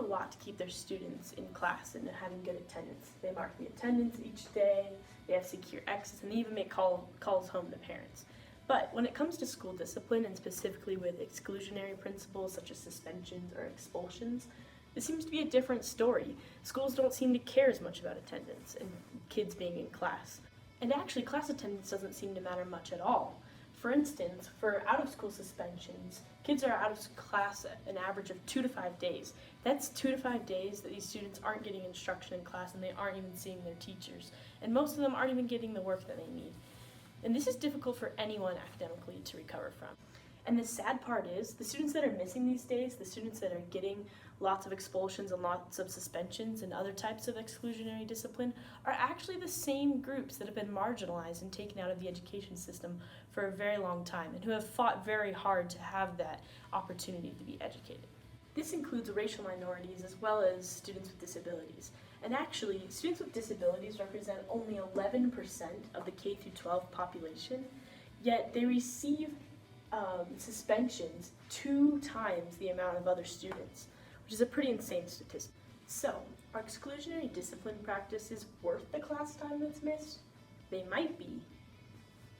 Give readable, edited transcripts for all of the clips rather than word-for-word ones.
a lot to keep their students in class and having good attendance. They mark the attendance each day, they have secure exits, and they even make calls home to parents. But when it comes to school discipline, and specifically with exclusionary principles such as suspensions or expulsions, it seems to be a different story. Schools don't seem to care as much about attendance and kids being in class. And actually, class attendance doesn't seem to matter much at all. For instance, for out-of-school suspensions, kids are out of class an average of 2 to 5 days. That's 2 to 5 days that these students aren't getting instruction in class and they aren't even seeing their teachers. And most of them aren't even getting the work that they need. And this is difficult for anyone academically to recover from. And the sad part is, the students that are missing these days, the students that are getting lots of expulsions and lots of suspensions and other types of exclusionary discipline are actually the same groups that have been marginalized and taken out of the education system for a very long time and who have fought very hard to have that opportunity to be educated. This includes racial minorities as well as students with disabilities. And actually, students with disabilities represent only 11% of the K-12 population, yet they receive suspensions 2 times the amount of other students, which is a pretty insane statistic. So, are exclusionary discipline practices worth the class time that's missed? They might be.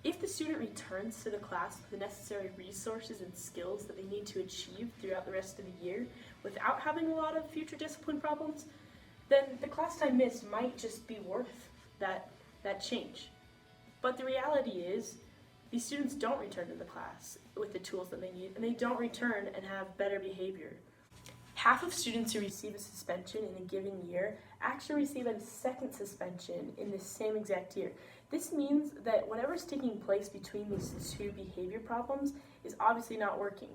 If the student returns to the class with the necessary resources and skills that they need to achieve throughout the rest of the year without having a lot of future discipline problems, then the class time missed might just be worth that change. But the reality is, these students don't return to the class with the tools that they need, and they don't return and have better behavior. Half of students who receive a suspension in a given year actually receive a second suspension in the same exact year. This means that whatever's taking place between these 2 behavior problems is obviously not working.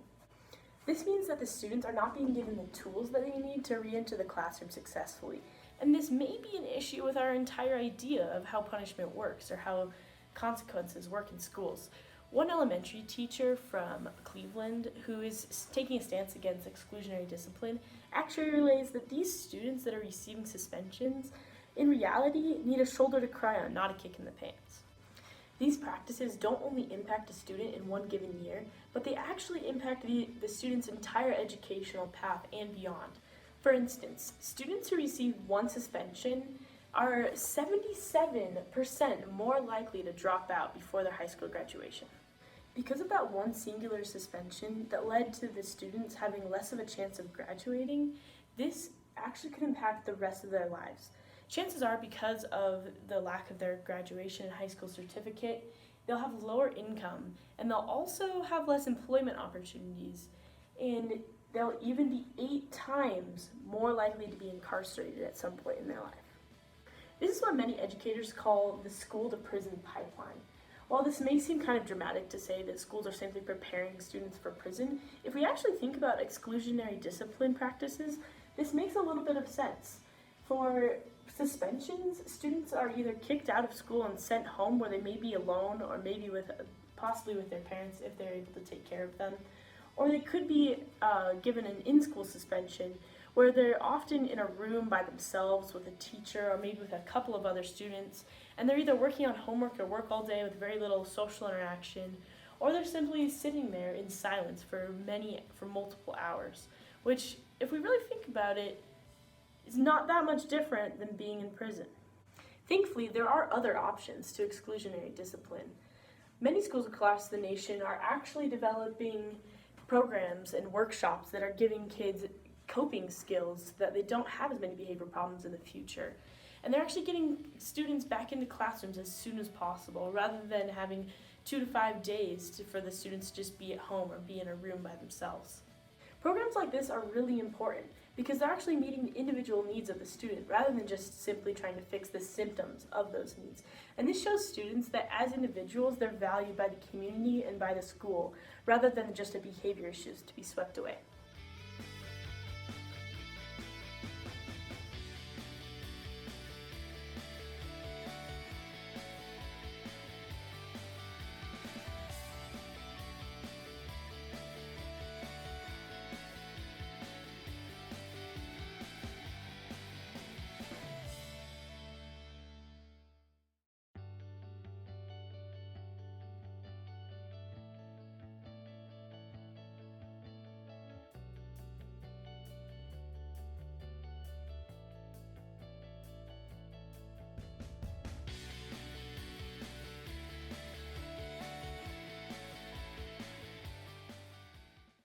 This means that the students are not being given the tools that they need to re-enter the classroom successfully. And this may be an issue with our entire idea of how punishment works or how consequences work in schools. One elementary teacher from Cleveland who is taking a stance against exclusionary discipline actually relays that these students that are receiving suspensions in reality need a shoulder to cry on, not a kick in the pants. These practices don't only impact a student in one given year, but they actually impact the student's entire educational path and beyond. For instance, students who receive 1 suspension are 77% more likely to drop out before their high school graduation. Because of that 1 singular suspension that led to the students having less of a chance of graduating, this actually could impact the rest of their lives. Chances are, because of the lack of their graduation and high school certificate, they'll have lower income and they'll also have less employment opportunities, and they'll even be 8 times more likely to be incarcerated at some point in their life. This is what many educators call the school-to-prison pipeline. While this may seem kind of dramatic to say that schools are simply preparing students for prison, if we actually think about exclusionary discipline practices, this makes a little bit of sense. For suspensions, students are either kicked out of school and sent home where they may be alone or maybe possibly with their parents if they're able to take care of them, or they could be given an in-school suspension where they're often in a room by themselves with a teacher or maybe with a couple of other students, and they're either working on homework or work all day with very little social interaction, or they're simply sitting there in silence for multiple hours, which, if we really think about it, is not that much different than being in prison. Thankfully, there are other options to exclusionary discipline. Many schools across the nation are actually developing programs and workshops that are giving kids coping skills so that they don't have as many behavior problems in the future. And they're actually getting students back into classrooms as soon as possible, rather than having 2 to 5 days for the students to just be at home or be in a room by themselves. Programs like this are really important because they're actually meeting the individual needs of the student rather than just simply trying to fix the symptoms of those needs. And this shows students that as individuals, they're valued by the community and by the school rather than just a behavior issue to be swept away.